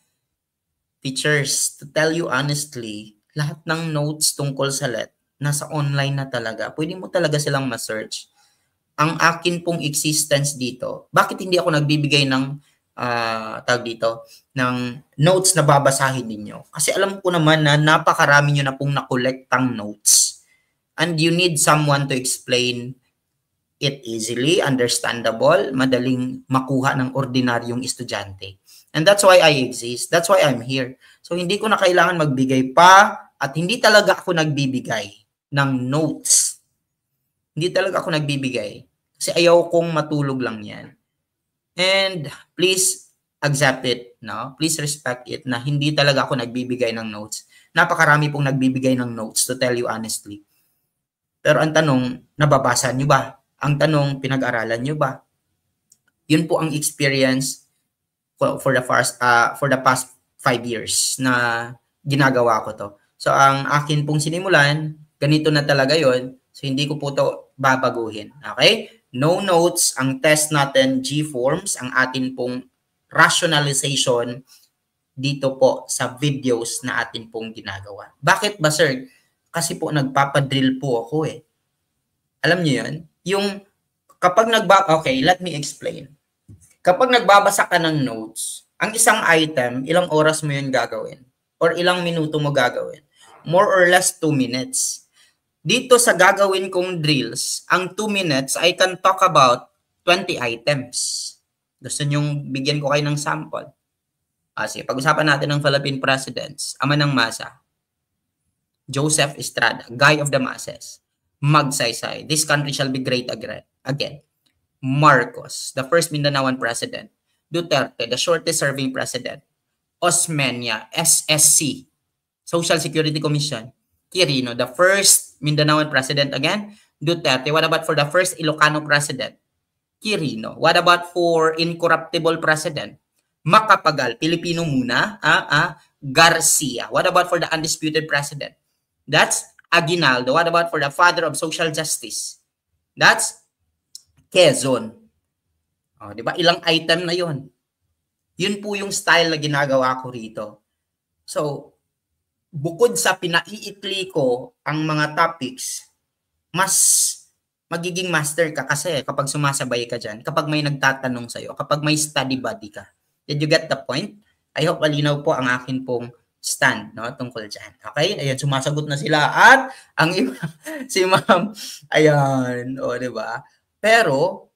Teachers, to tell you honestly, lahat ng notes tungkol sa LET, nasa online na talaga. Pwede mo talaga silang ma-search. Ang akin pong existence dito, bakit hindi ako nagbibigay ng ng notes na babasahin ninyo? Kasi alam ko naman na napakarami nyo na pong nakolektang notes. And you need someone to explain it easily, understandable, madaling makuha ng ordinaryong estudyante. And that's why I exist. That's why I'm here. So, hindi ko na kailangan magbigay pa at hindi talaga ako nagbibigay ng notes. Hindi talaga ako nagbibigay. Kasi ayaw kong matulog lang yan. And please accept it. No? Please respect it na hindi talaga ako nagbibigay ng notes. Napakarami pong nagbibigay ng notes, to tell you honestly. Pero ang tanong, nababasa nyo ba? Ang tanong, pinag-aralan nyo ba? Yun po ang experience for the past 5 years na ginagawa ko to. So, ang akin pong sinimulan, ganito na talaga yon. So, hindi ko po to babaguhin. Okay? No notes. Ang test natin, G-Forms. Ang atin pong rationalization dito po sa videos na atin pong ginagawa. Bakit ba, sir? Kasi po, nagpapadrill po ako eh. Alam niyo yun? Yung kapag okay, let me explain. Kapag nagbabasa ka ng notes, ang isang item, ilang oras mo yun gagawin? Or ilang minuto mo gagawin? More or less 2 minutes. Dito sa gagawin kong drills, ang 2 minutes, I can talk about 20 items. Gusto nyong bigyan ko kayo ng sample? Sige, pag-usapan natin ng Philippine presidents. Ama ng masa. Joseph Estrada, guy of the masses. Magsaysay, this country shall be great again. Marcos, the first Mindanaoan president. Duterte, the shortest serving president. Osmeña, SSC, Social Security Commission. Quirino, the first Mindanaoan president again. Duterte, what about for the first Ilocano president? Quirino, what about for incorruptible president? Macapagal, Pilipino muna. Garcia, what about for the undisputed president? That's Aguinaldo. What about for the father of social justice? That's Quezon. Di ba? Ilang item na yon. Yun po yung style na ginagawa ko rito. So, bukod sa pinaiikli ko ang mga topics, mas magiging master ka kasi kapag sumasabay ka dyan, kapag may nagtatanong sa'yo, kapag may study buddy ka. Did you get the point? I hope malinaw po ang akin pong stand, no, tungkol dyan. Okay? Ayan, sumasagot na sila. At ang si ma'am, ayan, diba? Pero,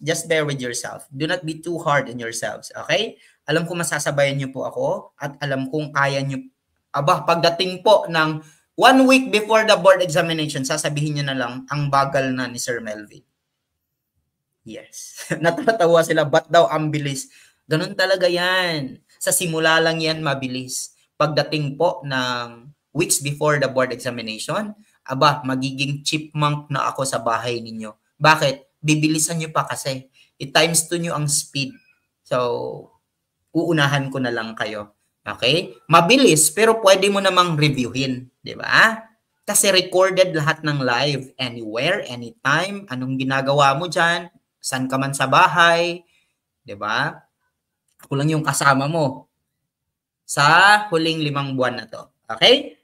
just bear with yourself. Do not be too hard on yourselves. Okay? Alam ko masasabayan niyo po ako at alam kong kaya niyo. Pagdating po ng 1 week before the board examination, sasabihin niyo na lang, ang bagal na ni Sir Melvin. Yes. Natatawa sila, ba't daw ang bilis? Ganun talaga yan. Sa simula lang yan mabilis. Pagdating po ng weeks before the board examination, aba, magiging chipmunk na ako sa bahay ninyo. Bakit? Bibilisan nyo pa kasi. I-times 2 nyo ang speed. So, uunahan ko na lang kayo. Okay? Mabilis, pero pwede mo namang reviewin. Di ba? Kasi recorded lahat ng live. Anywhere, anytime. Anong ginagawa mo dyan? Saan ka man sa bahay. Di ba? Ako lang yung kasama mo sa huling 5 buwan na to. Okay?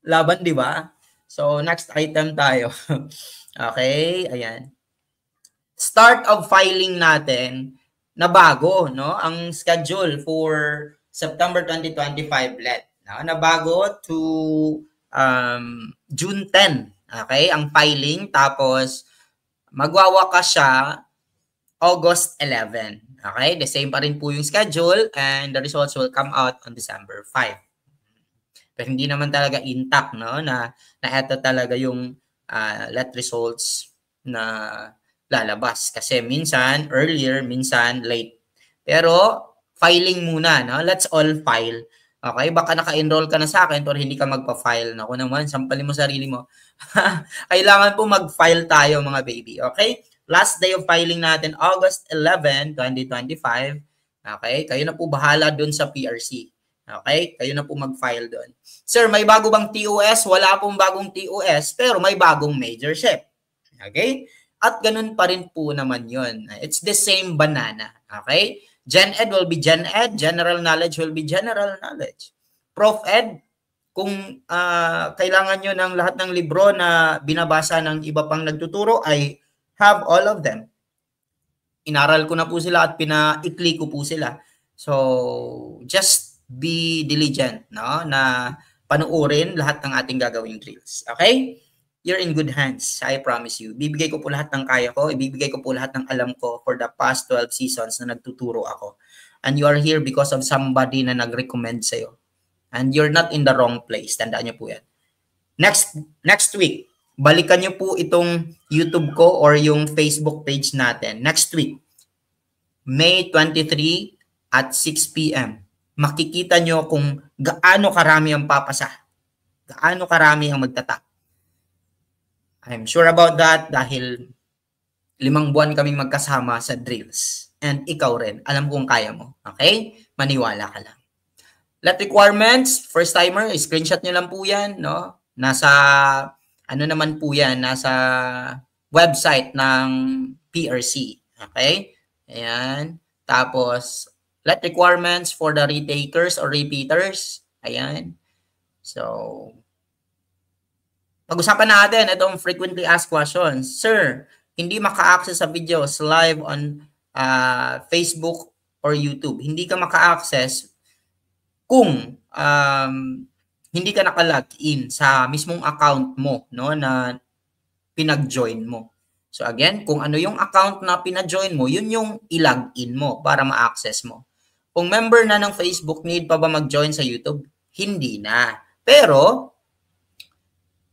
Laban, di ba? So, next item tayo. Okay? Ayan. Start of filing natin na bago, no? Ang schedule for September 2025 let. No? Na bago to June 10. Okay? Ang filing. Tapos, magwawakas siya August 11. Okay? The same pa rin po yung schedule and the results will come out on December 5. Pero hindi naman talaga intact, no? Na ito talaga yung let results na lalabas. Kasi minsan earlier, minsan late. Pero filing muna, no? Let's all file. Okay? Baka naka-enroll ka na sa akin pero hindi ka magpa-file. Naku naman, sampalin mo sarili mo. Kailangan po mag-file tayo mga baby. Okay? Last day of filing natin, August 11, 2025. Okay? Kayo na po bahala dun sa PRC. Okay? Kayo na po mag-file dun. Sir, may bago bang TOS? Wala pong bagong TOS, pero may bagong majorship. Okay? At ganun pa rin po naman yun. It's the same banana. Okay? Gen Ed will be Gen Ed. General knowledge will be general knowledge. Prof Ed, kung kailangan nyo ng lahat ng libro na binabasa ng iba pang nagtuturo, I have all of them. Inaral ko na po sila at pinaikli ko po sila. So, just be diligent, no? Na panuorin lahat ng ating gagawing drills. Okay? You're in good hands. I promise you. Bibigay ko po lahat ng kaya ko. Ibibigay ko po lahat ng alam ko for the past 12 seasons na nagtuturo ako. And you are here because of somebody na nag-recommend sa'yo. And you're not in the wrong place. Tandaan niyo po yan. Next week, balikan niyo po itong YouTube ko or yung Facebook page natin. Next week, May 23 at 6 p.m. Makikita nyo kung gaano karami ang papasa. Gaano karami ang magtatap. I'm sure about that dahil 5 buwan kaming magkasama sa drills. And ikaw rin, alam kong kaya mo. Okay? Maniwala ka lang. Let requirements, first timer, screenshot nyo lang po yan. No? Nasa, ano naman po yan, nasa website ng PRC. Okay? Ayan. Tapos, let requirements for the retakers or repeaters. Ayan. So, pag-usapan natin itong frequently asked questions. Sir, hindi maka-access sa videos live on Facebook or YouTube. Hindi ka maka-access kung hindi ka naka-login sa mismong account mo, no, na pinag-join mo. So again, kung ano yung account na pina-join mo, yun yung i-login mo para ma-access mo. Kung member na ng Facebook, need pa ba mag-join sa YouTube? Hindi na. Pero,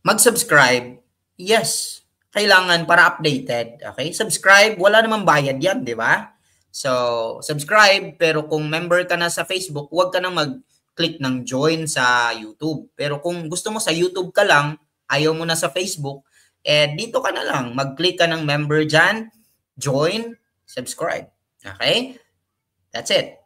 mag-subscribe, yes. Kailangan para updated. Okay? Subscribe, wala namang bayad yan, di ba? So, subscribe, pero kung member ka na sa Facebook, huwag ka nang mag-click ng join sa YouTube. Pero kung gusto mo sa YouTube ka lang, ayaw mo na sa Facebook, dito ka na lang. Mag-click ka ng member dyan, join, subscribe. Okay? That's it.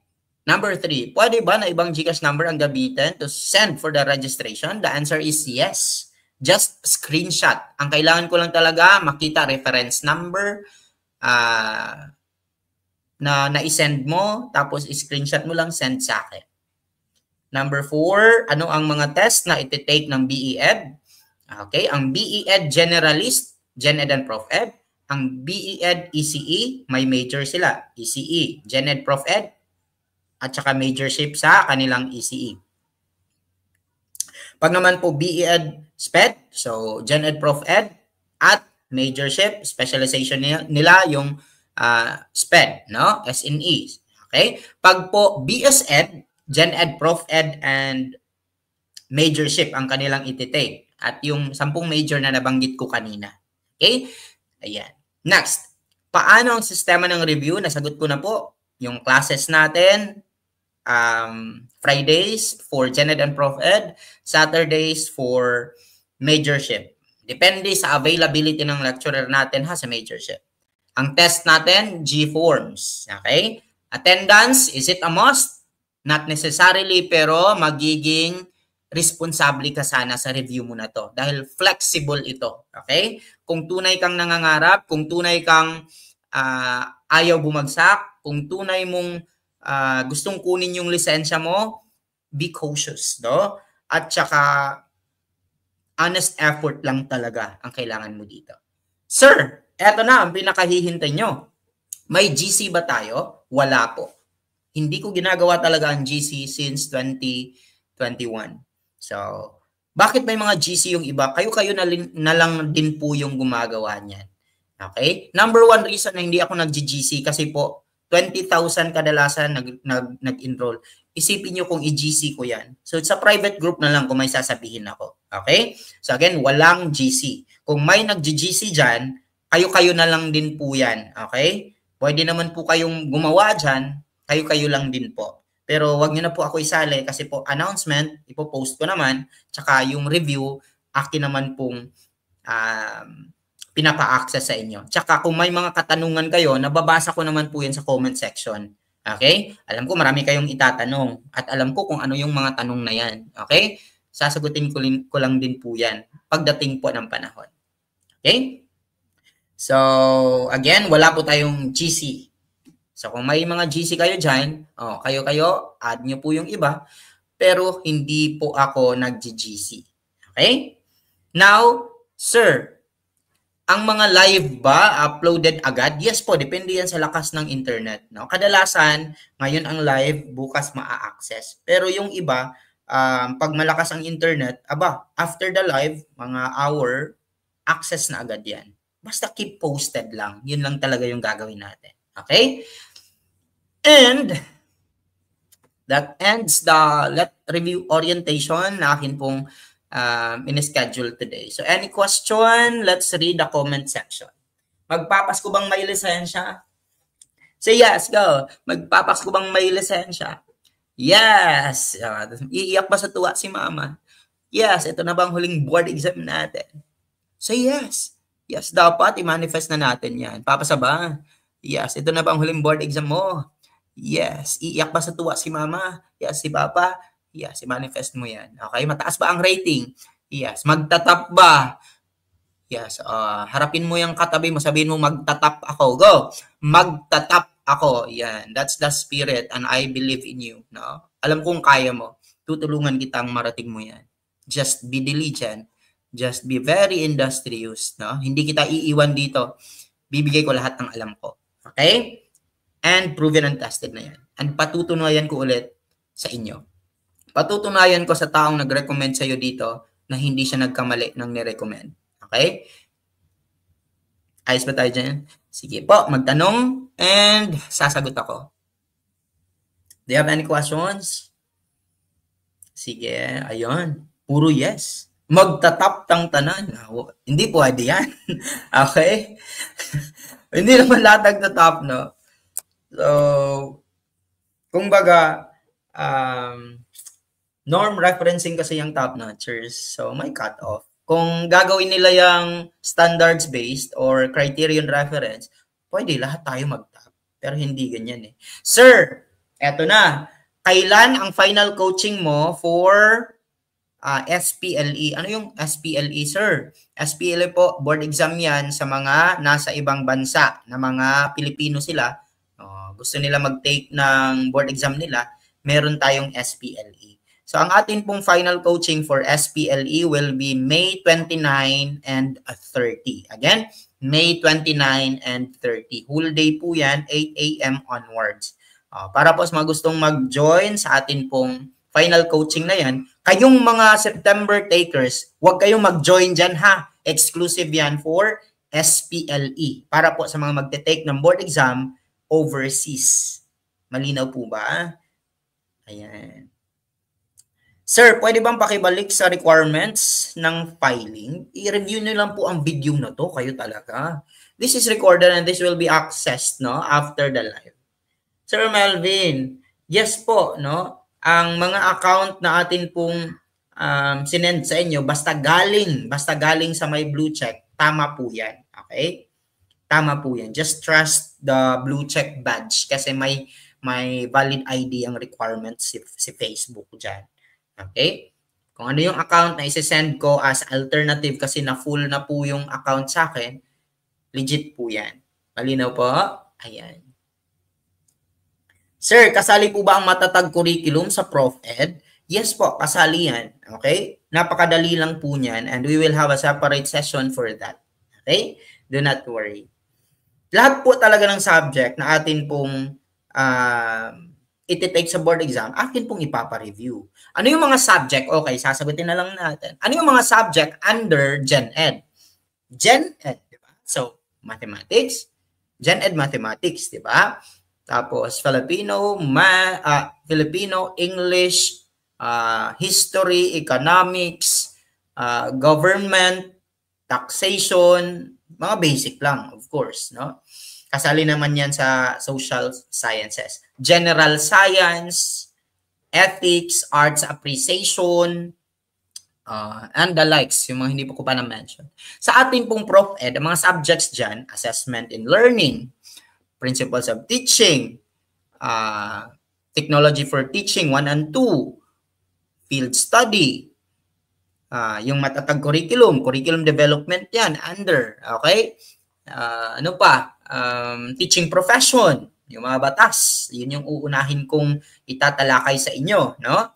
Number 3, pwede ba na ibang GCash number ang gamitin to send for the registration? The answer is yes. Just screenshot. Ang kailangan ko lang talaga, makita reference number na na-send mo, tapos screenshot mo lang, send sa akin. Number 4, ano ang mga test na iti-take ng BE-Ed? Okay, ang BE-Ed Generalist, Gen Ed and Prof Ed. Ang BE-Ed ECE, may major sila. ECE, Gen Ed Prof Ed, at saka majorship sa kanilang ECE. Pag naman po BE-Ed SPED, so Gen Ed Prof Ed, at majorship, specialization nila yung SPED, no? SNE. Okay? Pag po BS-Ed, Gen Ed Prof Ed, and majorship ang kanilang iti-take. At yung 10 major na nabanggit ko kanina. Okay? Ayan. Next, Paano ang sistema ng review? Nasagot ko na po. Yung classes natin, Fridays for Gen Ed and Prof Ed, Saturdays for majorship. Depende sa availability ng lecturer natin sa majorship. Ang test natin, G-forms. Okay? Attendance, is it a must? Not necessarily, pero magiging responsable ka sana sa review mo na to dahil flexible ito. Okay? Kung tunay kang nangangarap, kung tunay kang ayaw bumagsak, kung tunay mong gustong kunin yung lisensya mo, be cautious, no? At saka honest effort lang talaga ang kailangan mo dito. Sir, eto na ang pinakahihintay nyo. May GC ba tayo? Wala po. Hindi ko ginagawa talaga ang GC since 2021. So, bakit may mga GC yung iba? Kayo na lang din po yung gumagawa niyan. Okay? Number one reason na hindi ako nag-GC kasi po 20,000 kadalasan nag-enroll. Isipin nyo kung i-GC ko yan. So, it's a private group na lang kung may sasabihin ako. Okay? So, again, walang GC. Kung may nag-GC dyan, kayo na lang din po yan. Okay? Pwede naman po kayong gumawa dyan, kayo lang din po. Pero wag niyo na po ako isali kasi po announcement, ipopost ko naman, tsaka yung review, akin naman pong pinapa-access sa inyo. Tsaka kung may mga katanungan kayo, nababasa ko naman po yan sa comment section. Okay? Alam ko marami kayong itatanong at alam ko kung ano yung mga tanong na yan. Okay? Sasagutin ko lang din po yan pagdating po ng panahon. Okay? So, again, wala po tayong GC. So, kung may mga GC kayo dyan, kayo, add nyo po yung iba, pero hindi po ako nag-GC. Okay? Now, sir, ang mga live ba uploaded agad? Yes po, depende yan sa lakas ng internet. No? Kadalasan, ngayon ang live, bukas maa-access. Pero yung iba, pag malakas ang internet, after the live, mga hour, access na agad yan. Basta keep posted lang. Yun lang talaga yung gagawin natin. Okay? And that ends the review orientation na akin pong in-schedule today. So any question, let's read the comment section. Magpapasko bang may lisensya? Say yes, go. Magpapasko bang may lisensya? Yes. Iiyak ba sa tuwa si mama? Yes, ito na bang huling board exam natin? Say yes. Yes, dapat i-manifest na natin yan. Papasa ba? Yes, ito na bang huling board exam mo? Yes. Iiyak ba sa tuwa si mama? Yes, si papa? Yes, i-manifest mo yan. Okay, mataas ba ang rating? Yes. Magtatap ba? Yes. Harapin mo yung katabi mo, sabihin mo magtatap ako. Go! Magtatap ako. Yan. That's the spirit and I believe in you. No? Alam kong kaya mo. Tutulungan kitang marating mo yan. Just be diligent. Just be very industrious. No? Hindi kita iiwan dito. Bibigay ko lahat ng alam ko. Okay? And proven and tested na yan. And patutunayan ko ulit sa inyo. Patutunayan ko sa taong nag-recommend sa iyo dito na hindi siya nagkamali ng ni-recommend. Okay? Ayos ba tayo dyan? Sige po, magtanong and sasagot ako. Do you have any questions? Sige, ayun. Puro yes. Magtatap tang tanan. Hindi pwede yan. Okay? Hindi naman lahat nagtatap, no? So, kumbaga, norm referencing kasi yung top-notchers. So, may cut-off. Kung gagawin nila yung standards-based or criterion reference, pwede lahat tayo mag-top. Pero hindi ganyan eh. Sir, eto na. Kailan ang final coaching mo for SPLE? Ano yung SPLE, sir? SPLE po, board exam yan sa mga nasa ibang bansa na mga Pilipino sila. Gusto nila mag-take ng board exam nila, meron tayong SPLE. So, ang atin pong final coaching for SPLE will be May 29 and 30. Again, May 29 and 30. Whole day po yan, 8 a.m. onwards. Para po sa mga gustong mag-join sa atin pong final coaching na yan, kayong mga September takers, huwag kayong mag-join dyan ha. Exclusive yan for SPLE. Para po sa mga magte-take ng board exam overseas. Malinaw po ba? Ayan. Sir, pwede bang pakibalik sa requirements ng filing? I-review nyo lang po ang video na to, kayo talaga. This is recorded and this will be accessed, no, after the live. Sir Melvin, yes po, no? Ang mga account na atin pong sinend sa inyo, basta galing sa may blue check, tama po yan. Okay? Tama po yan. Just trust the blue check badge kasi may valid ID ang requirements si Facebook dyan. Okay? Kung ano yung account na isi-send ko as alternative kasi na full na po yung account sa akin, legit po yan. Malinaw po? Ayan. Sir, kasali po ba ang matatag curriculum sa ProfEd? Yes po, kasali yan. Okay? Napakadali lang po niyan and we will have a separate session for that. Okay? Do not worry. Lahat po talaga ng subject na atin pong iti-take sa board exam, akin pong ipapa-review. Ano yung mga subject? Okay, sasagutin na lang natin. Ano yung mga subject under Gen Ed? Gen Ed, di ba? So, mathematics, Gen Ed mathematics, di ba? Tapos Filipino, English, history, economics, government, taxation, mga basic lang, of course, no? Kasali naman yan sa social sciences. General science, ethics, arts appreciation, and the likes, yung mga hindi po ko pa na-mention. Sa ating pong ProfEd, ang mga subjects dyan, assessment in learning, principles of teaching, technology for teaching 1 and 2, field study, yung matatag curriculum development yan, under, okay? Ano pa? Teaching profession, yung mga batas, yun yung uunahin kong itatalakay sa inyo, no?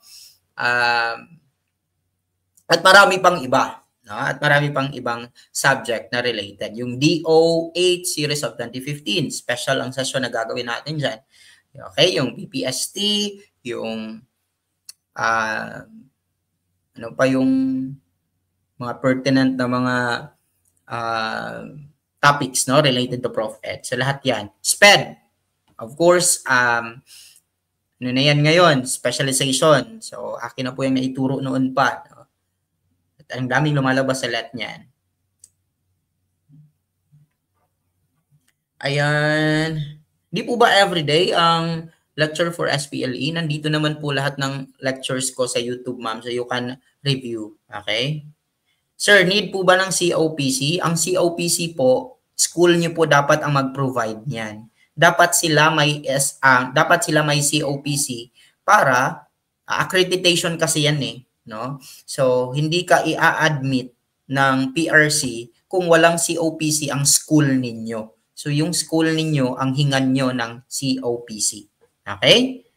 At marami pang iba, no? At marami pang ibang subject na related. Yung DO8 series of 2015, special ang session na gagawin natin dyan. Okay, yung BPST, yung ano pa yung mga pertinent na mga topics, no, related to ProfEd. So lahat yan. SPED, of course, ano na yan ngayon, specialization. So akin na po yung naituro noon pa. No? At ang daming lumalabas sa lahat niyan. Ayan. Di po ba everyday ang lecture for SPLE? Nandito naman po lahat ng lectures ko sa YouTube, ma'am. So you can review. Okay? Sir, need po ba ng COPC? Ang COPC po, school niyo po dapat ang mag-provide niyan. Dapat sila may COPC para accreditation kasi yan eh, no? So, hindi ka i-admit ng PRC kung walang COPC ang school ninyo. So, yung school ninyo ang hingan nyo ng COPC. Okay?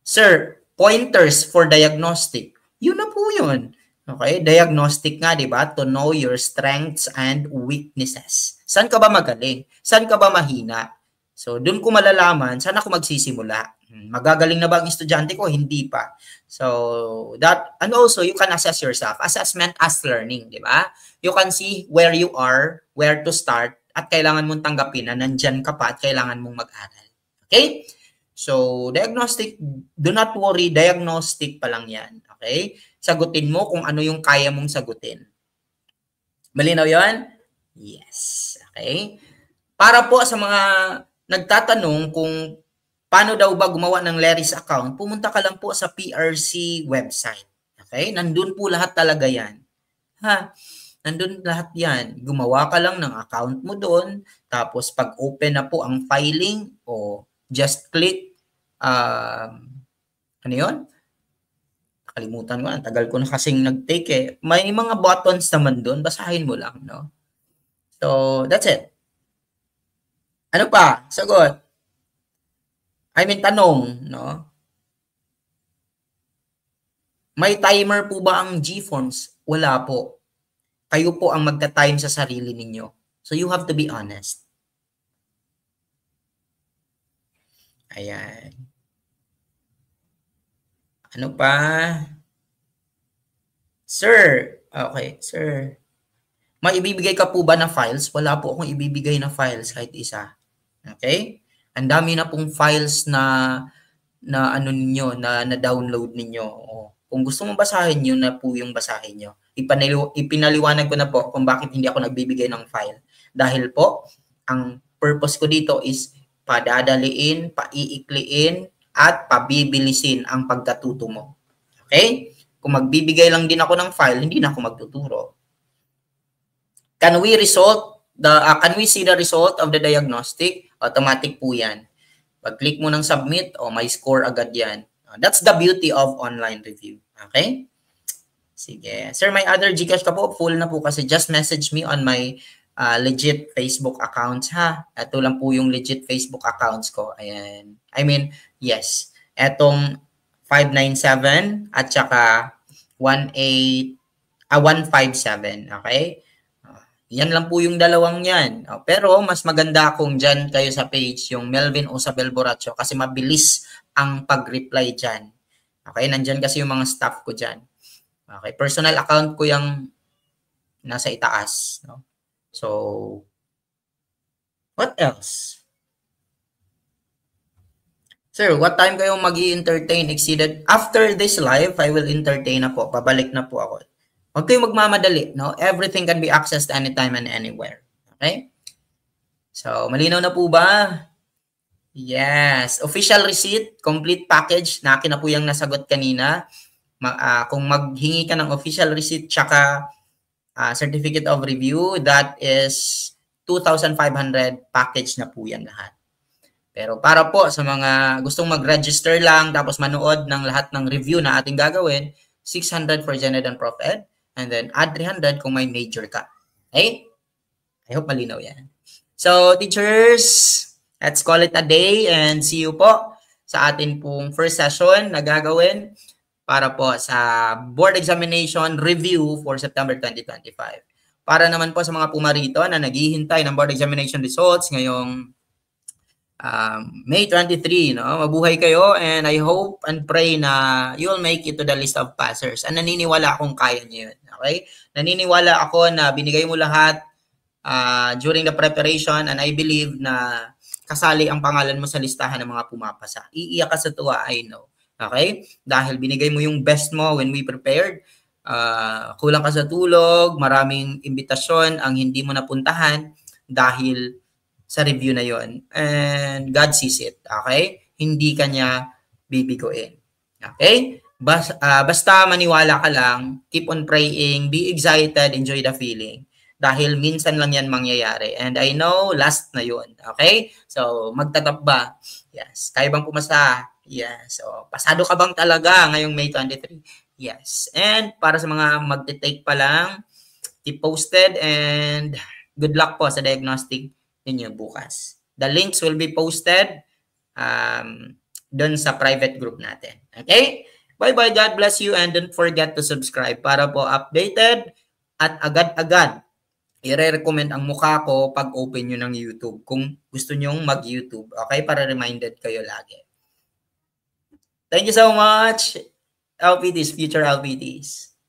Sir, pointers for diagnostic. Yun na po yun. Okay, diagnostic nga, di ba? To know your strengths and weaknesses. Saan ka ba magaling? Saan ka ba mahina? So, dun ko malalaman, saan ako magsisimula? Magagaling na ba ang estudyante ko? Hindi pa. So, that, and also, you can assess yourself. Assessment as learning, di ba? You can see where you are, where to start, at kailangan mong tanggapin na nandyan ka pa at kailangan mong mag-aral. Okay? So, diagnostic, do not worry, diagnostic pa lang yan. Okay? Sagutin mo kung ano yung kaya mong sagutin. Malinaw yun? Yes. Okay? Para po sa mga nagtatanong kung paano daw ba gumawa ng Larry's account, pumunta ka lang po sa PRC website. Okay? Nandun po lahat talaga yan. Ha? Nandun lahat yan. Gumawa ka lang ng account mo doon, tapos pag open na po ang filing, o just click, ano yun? Kalimutan ko na, tagal ko na kasing nag-take eh. May mga buttons naman doon, basahin mo lang, no? So, that's it. Ano pa? Sagot. I mean, tanong, no? May timer po ba ang GForms? Wala po. Kayo po ang magta-time sa sarili ninyo. So, you have to be honest. Ayan. Ano pa? Sir, okay, sir. May ibibigay ka po ba na files? Wala po akong ibibigay na files kahit isa. Okay? Ang dami na pong files na na ano ninyo, na download ninyo. Kung gusto mong basahin, yun na po yung basahin nyo. Ipinaliwanag ko na po kung bakit hindi ako nagbibigay ng file. Dahil po, ang purpose ko dito is padadaliin, paiikliin, at pabibilisin ang pagkatuto mo. Okay? Kung magbibigay lang din ako ng file, hindi na ako magtuturo. Can we see the result of the diagnostic? Automatic po yan. Pag-click mo ng submit, may score agad yan. That's the beauty of online review. Okay? Sige. Sir, my other Gcash ka po, full na po kasi just message me on my legit Facebook accounts, ha? Ito lang po yung legit Facebook accounts ko. Ayan. I mean, yes. Etong 597 at saka 157. Okay? Yan lang po yung dalawang yan. Pero mas maganda kung dyan kayo sa page, yung Melvin Osabel Borracho, kasi mabilis ang pag-reply dyan. Okay, nandyan kasi yung mga staff ko dyan. Okay, personal account ko yung nasa itaas. No? So, what else? Sir, what time kayo mag-i-entertain? Exceeded? After this live, I will entertain na po. Pabalik na po ako. Huwag kayong magmamadali, no? Everything can be accessed anytime and anywhere. Okay? So, malinaw na po ba? Yes. Official receipt, complete package. Na akin na po yung nasagot kanina. Kung maghingi ka ng official receipt tsaka certificate of review, that is 2,500 package na po yan lahat. Pero para po sa mga gustong mag-register lang tapos manood ng lahat ng review na ating gagawin, 600 for Gen Ed and Prof Ed. And then add 300 kung may major ka. Okay? I hope malinaw yan. So, teachers, let's call it a day and see you po sa atin pong first session na gagawin para po sa board examination review for September 2025. Para naman po sa mga pumarito na naghihintay ng board examination results ngayong May 23, no? Mabuhay kayo and I hope and pray na you'll make it to the list of passers. And naniniwala akong kaya niyo yun. Okay? Naniniwala ako na binigay mo lahat during the preparation and I believe na kasali ang pangalan mo sa listahan ng mga pumapasa. Iiyak ka sa tuwa, I know. Okay? Dahil binigay mo yung best mo when we prepared. Kulang ka sa tulog, maraming imbitasyon ang hindi mo napuntahan dahil sa review na yon, and God sees it. Okay? Hindi kanya bibiguin. Okay? Basta maniwala ka lang, keep on praying, be excited, enjoy the feeling. Dahil minsan lang yan mangyayari. And I know, last na yun. Okay? So, magtatap ba? Yes. Kaya bang pumasa? Yes. So, pasado ka bang talaga ngayong May 23? Yes. And para sa mga magte-take pa lang, keep posted and good luck po sa diagnostic ninyo bukas. The links will be posted dun sa private group natin. Okay? Bye-bye. God bless you and don't forget to subscribe para po updated at agad-agad i-recommend ang mukha ko pag open nyo ng YouTube kung gusto nyong mag-YouTube. Okay? Para reminded kayo lagi. Thank you so much, LPTs, future LPTs.